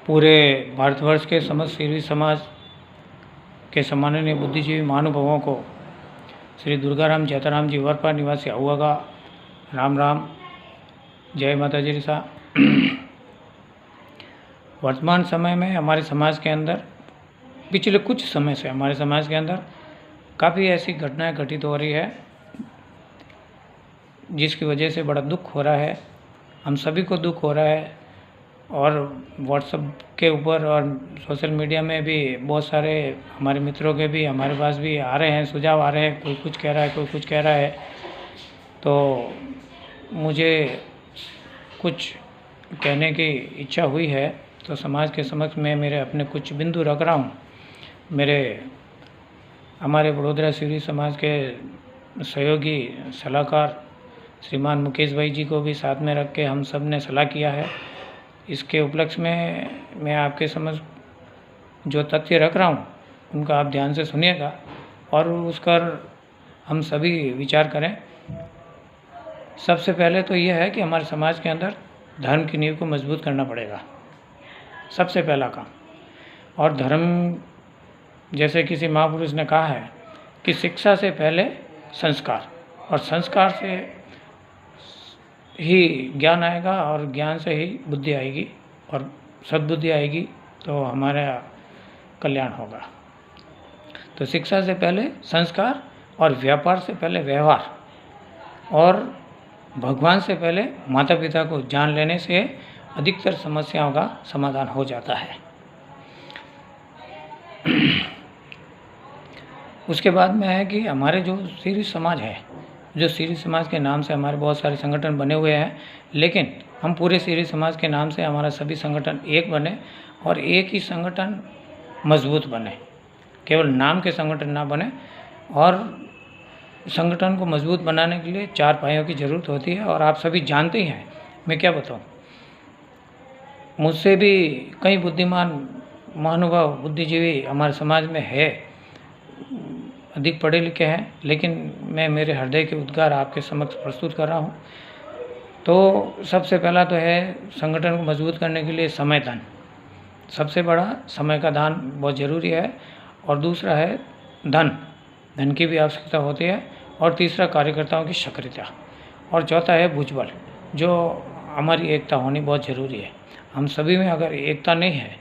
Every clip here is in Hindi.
पूरे भारतवर्ष के समस्त सीरी समाज के सम्माननीय बुद्धिजीवी महानुभावों को श्री दुर्गाराम जैताराम जी वरपा निवासी अहुआ का राम राम, जय माता जी सा। वर्तमान समय में हमारे समाज के अंदर पिछले कुछ समय से हमारे समाज के अंदर काफ़ी ऐसी घटनाएं घटित हो रही है जिसकी वजह से बड़ा दुख हो रहा है। हम सभी को दुख हो रहा है और व्हाट्सएप के ऊपर और सोशल मीडिया में भी बहुत सारे हमारे मित्रों के भी हमारे पास भी आ रहे हैं, सुझाव आ रहे हैं, कोई कुछ कह रहा है, कोई कुछ कह रहा है। तो मुझे कुछ कहने की इच्छा हुई है, तो समाज के समक्ष में मेरे अपने कुछ बिंदु रख रहा हूँ। हमारे बड़ोदरा सीरी समाज के सहयोगी सलाहकार श्रीमान मुकेश भाई जी को भी साथ में रख के हम सब ने सलाह किया है। इसके उपलक्ष्य में मैं आपके समझ जो तथ्य रख रहा हूँ उनका आप ध्यान से सुनिएगा और उस पर हम सभी विचार करें। सबसे पहले तो यह है कि हमारे समाज के अंदर धर्म की नींव को मजबूत करना पड़ेगा, सबसे पहला काम। और धर्म, जैसे किसी महापुरुष ने कहा है कि शिक्षा से पहले संस्कार, और संस्कार से ही ज्ञान आएगा और ज्ञान से ही बुद्धि आएगी और सद्बुद्धि आएगी तो हमारा कल्याण होगा। तो शिक्षा से पहले संस्कार और व्यापार से पहले व्यवहार और भगवान से पहले माता पिता को जान लेने से अधिकतर समस्याओं का समाधान हो जाता है। उसके बाद में है कि हमारे जो सीरी समाज है, जो सीरी समाज के नाम से हमारे बहुत सारे संगठन बने हुए हैं, लेकिन हम पूरे सीरी समाज के नाम से हमारा सभी संगठन एक बने और एक ही संगठन मजबूत बने, केवल नाम के संगठन ना बने। और संगठन को मजबूत बनाने के लिए 4 पायों की ज़रूरत होती है और आप सभी जानते ही हैं। मैं क्या बताऊं, मुझसे भी कई बुद्धिमान महानुभाव बुद्धिजीवी हमारे समाज में है, अधिक पढ़े लिखे हैं, लेकिन मैं मेरे हृदय के उद्गार आपके समक्ष प्रस्तुत कर रहा हूँ। तो सबसे पहला तो है संगठन को मजबूत करने के लिए समय दान, सबसे बड़ा समय का दान बहुत ज़रूरी है। और दूसरा है धन की भी आवश्यकता होती है। और तीसरा कार्यकर्ताओं की सक्रियता। और चौथा है भुजबल, जो हमारी एकता होनी बहुत ज़रूरी है। हम सभी में अगर एकता नहीं है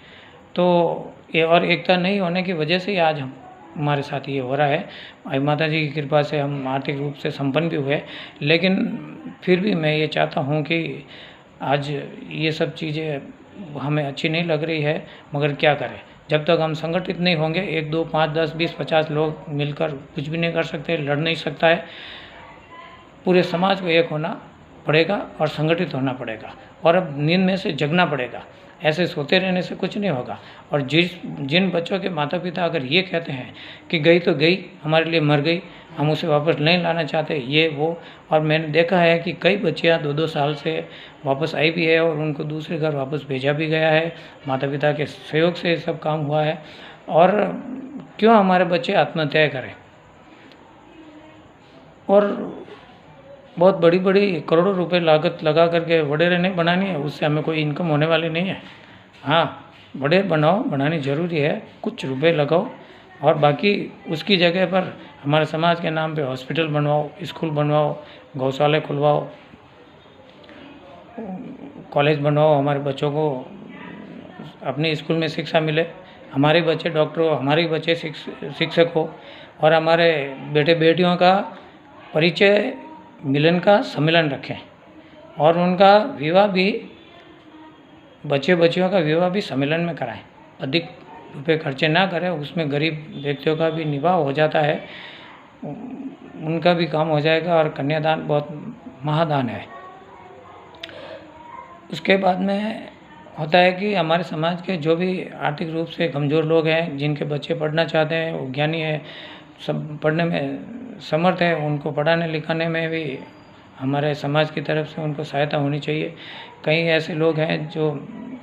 तो ये, और एकता नहीं होने की वजह से ही आज हमारे साथ ये हो रहा है। आई माता जी की कृपा से हम आर्थिक रूप से संपन्न भी हुए, लेकिन फिर भी मैं ये चाहता हूँ कि आज ये सब चीज़ें हमें अच्छी नहीं लग रही है, मगर क्या करें, जब तक हम संगठित नहीं होंगे 1, 2, 5, 10, 20, 50 लोग मिलकर कुछ भी नहीं कर सकते, लड़ नहीं सकता है। पूरे समाज को एक होना पड़ेगा और संगठित होना पड़ेगा और अब नींद में से जगना पड़ेगा। ऐसे सोते रहने से कुछ नहीं होगा। और जिन बच्चों के माता पिता अगर ये कहते हैं कि गई तो गई, हमारे लिए मर गई, हम उसे वापस नहीं लाना चाहते, ये वो, और मैंने देखा है कि कई बच्चियाँ 2-2 साल से वापस आई भी है और उनको दूसरे घर वापस भेजा भी गया है। माता पिता के सहयोग से ये सब काम हुआ है। और क्यों हमारे बच्चे आत्महत्या करें और बहुत बड़ी बड़ी करोड़ों रुपए लागत लगा करके वडेरे नहीं बनानी है, उससे हमें कोई इनकम होने वाली नहीं है। हाँ, वडेर बनानी ज़रूरी है, कुछ रुपए लगाओ और बाकी उसकी जगह पर हमारे समाज के नाम पे हॉस्पिटल बनवाओ, स्कूल बनवाओ, गौशाला खुलवाओ, कॉलेज बनवाओ, हमारे बच्चों को अपने स्कूल में शिक्षा मिले, हमारे बच्चे डॉक्टर हो, हमारे बच्चे शिक्षक हो, और हमारे बेटे बेटियों का परिचय मिलन का सम्मेलन रखें और उनका विवाह भी, बच्चे बच्चियों का विवाह भी सम्मेलन में कराएं। अधिक रुपए खर्चे ना करें, उसमें गरीब व्यक्तियों का भी निवाह हो जाता है, उनका भी काम हो जाएगा। और कन्यादान बहुत महादान है। उसके बाद में होता है कि हमारे समाज के जो भी आर्थिक रूप से कमज़ोर लोग हैं, जिनके बच्चे पढ़ना चाहते हैं, वो ज्ञानी है, सब पढ़ने में समर्थ है, उनको पढ़ाने लिखाने में भी हमारे समाज की तरफ से उनको सहायता होनी चाहिए। कई ऐसे लोग हैं जो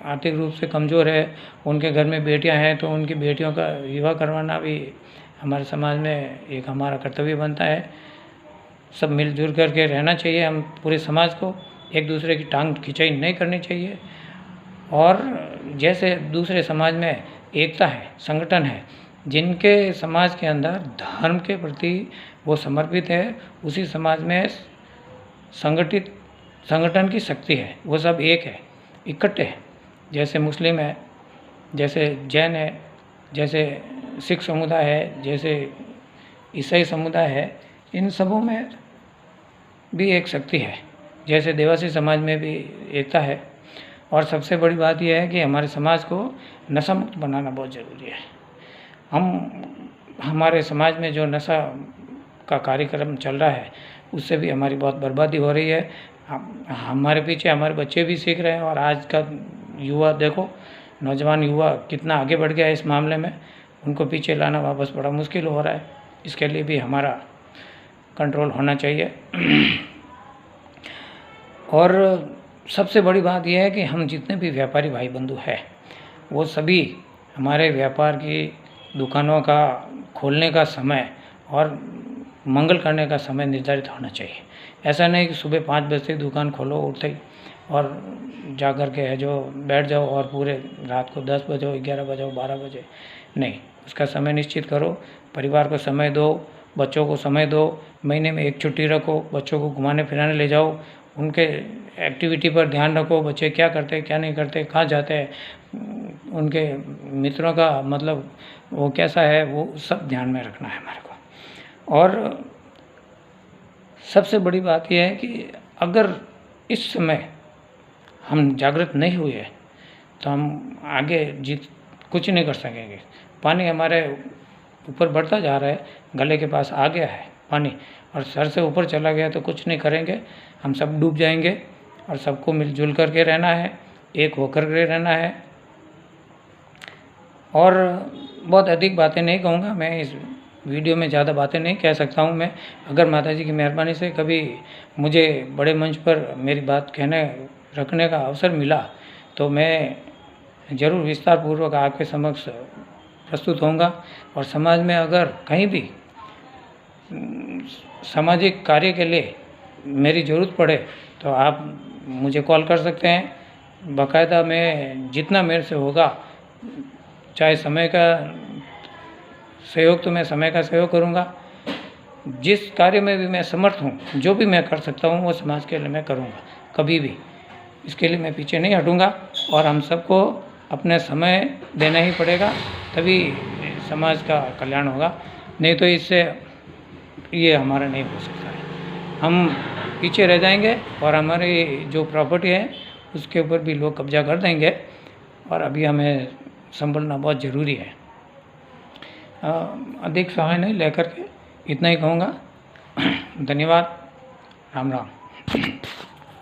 आर्थिक रूप से कमज़ोर है, उनके घर में बेटियां हैं, तो उनकी बेटियों का विवाह करवाना भी हमारे समाज में एक हमारा कर्तव्य बनता है। सब मिलजुल करके रहना चाहिए। हम पूरे समाज को एक दूसरे की टांग खिंचाई नहीं करनी चाहिए। और जैसे दूसरे समाज में एकता है, संगठन है, जिनके समाज के अंदर धर्म के प्रति वो समर्पित है, उसी समाज में संगठन की शक्ति है, वो सब एक है, इकट्ठे हैं। जैसे मुस्लिम है, जैसे जैन है, जैसे सिख समुदाय है, जैसे ईसाई समुदाय है, इन सबों में भी एक शक्ति है। जैसे देवासी समाज में भी एकता है। और सबसे बड़ी बात यह है कि हमारे समाज को नशा मुक्त बनाना बहुत ज़रूरी है। हमारे समाज में जो नशा का कार्यक्रम चल रहा है, उससे भी हमारी बहुत बर्बादी हो रही है। हमारे पीछे हमारे बच्चे भी सीख रहे हैं, और आज का युवा देखो, नौजवान युवा कितना आगे बढ़ गया है इस मामले में। उनको पीछे लाना वापस बड़ा मुश्किल हो रहा है। इसके लिए भी हमारा कंट्रोल होना चाहिए। और सबसे बड़ी बात यह है कि हम जितने भी व्यापारी भाई बंधु हैं, वो सभी हमारे व्यापार की दुकानों का खोलने का समय और मंगल करने का समय निर्धारित होना चाहिए। ऐसा नहीं कि सुबह 5 बजे से दुकान खोलो उठते ही और जा कर के है जो बैठ जाओ और पूरे रात को 10 बजे 11 बजे 12 बजे, नहीं, उसका समय निश्चित करो। परिवार को समय दो, बच्चों को समय दो, महीने में एक छुट्टी रखो, बच्चों को घुमाने फिराने ले जाओ, उनके एक्टिविटी पर ध्यान रखो, बच्चे क्या करते हैं क्या नहीं करते, कहाँ जाते हैं, उनके मित्रों का मतलब वो कैसा है, वो सब ध्यान में रखना है हमारे को। और सबसे बड़ी बात यह है कि अगर इस समय हम जागृत नहीं हुए तो हम आगे कुछ नहीं कर सकेंगे। पानी हमारे ऊपर बढ़ता जा रहा है, गले के पास आ गया है पानी, और सर से ऊपर चला गया तो कुछ नहीं करेंगे, हम सब डूब जाएंगे। और सबको मिलजुल करके रहना है, एक होकर के रहना है। और बहुत अधिक बातें नहीं कहूँगा मैं, इस वीडियो में ज़्यादा बातें नहीं कह सकता हूँ मैं। अगर माता जी की मेहरबानी से कभी मुझे बड़े मंच पर मेरी बात रखने का अवसर मिला तो मैं ज़रूर विस्तार पूर्वक आपके समक्ष प्रस्तुत होऊंगा। और समाज में अगर कहीं भी सामाजिक कार्य के लिए मेरी ज़रूरत पड़े तो आप मुझे कॉल कर सकते हैं। बाकायदा मैं जितना मेरे से होगा, चाहे समय का सहयोग तो मैं समय का सहयोग करूँगा, जिस कार्य में भी मैं समर्थ हूँ, जो भी मैं कर सकता हूँ वो समाज के लिए मैं करूँगा, कभी भी इसके लिए मैं पीछे नहीं हटूँगा। और हम सबको अपने समय देना ही पड़ेगा, तभी समाज का कल्याण होगा, नहीं तो इससे ये हमारा नहीं हो सकता है। हम पीछे रह जाएंगे और हमारी जो प्रॉपर्टी है उसके ऊपर भी लोग कब्जा कर देंगे, और अभी हमें संभलना बहुत ज़रूरी है। अधिक समय नहीं लेकर के इतना ही कहूँगा। धन्यवाद। राम राम।